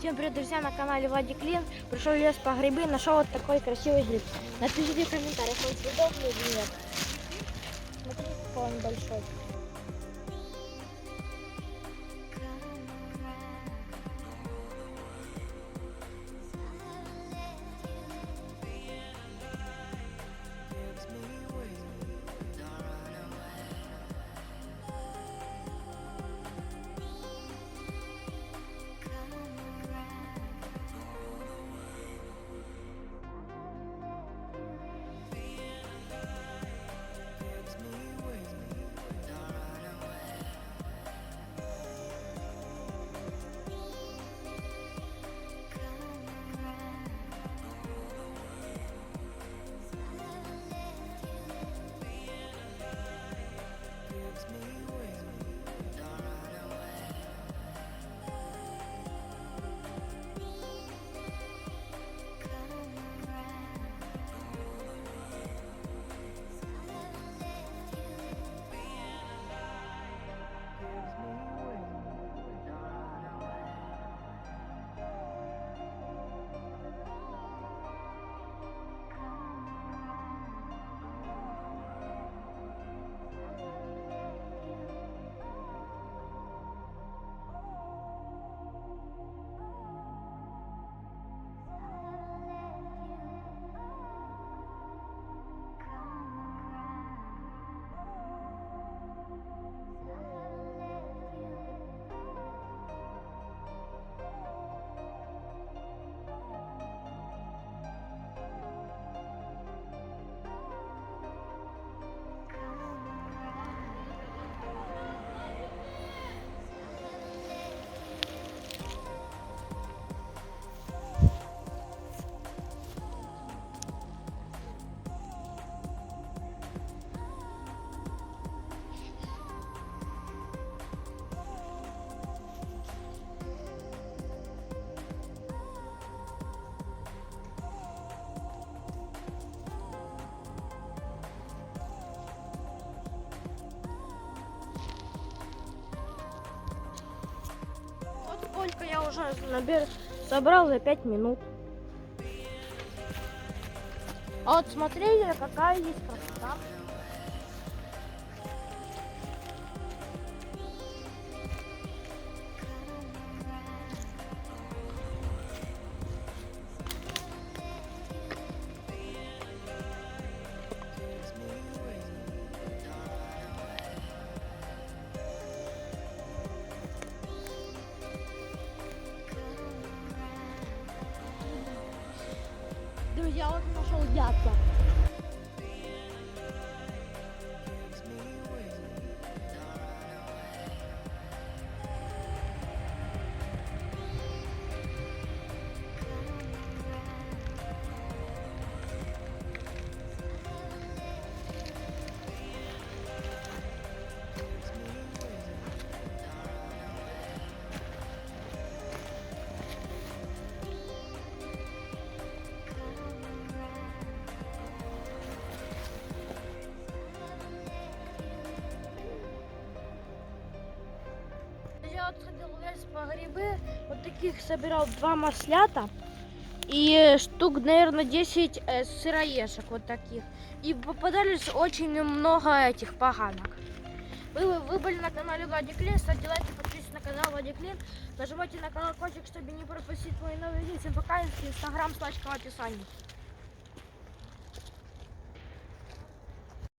Всем привет, друзья, на канале Владик Клин. Пришел в лес по грибы, нашел вот такой красивый гриб. Напишите в комментариях, он съедобный или нет. Смотрите, какой он большой. Сколько я уже собрал за 5 минут. А вот смотрели, какая есть красота. Друзья, вот нашел дятла. Я вот ходил в лес по грибы, вот таких собирал 2 маслята и штук, наверное, 10 сыроежек вот таких. И попадались очень много этих поганок. Вы были на канале Владик Клин, ставьте лайки, подписывайтесь на канал Владик Клин, нажимайте на колокольчик, чтобы не пропустить мои новые видео. Всем пока, инстаграм, ссылочка в описании.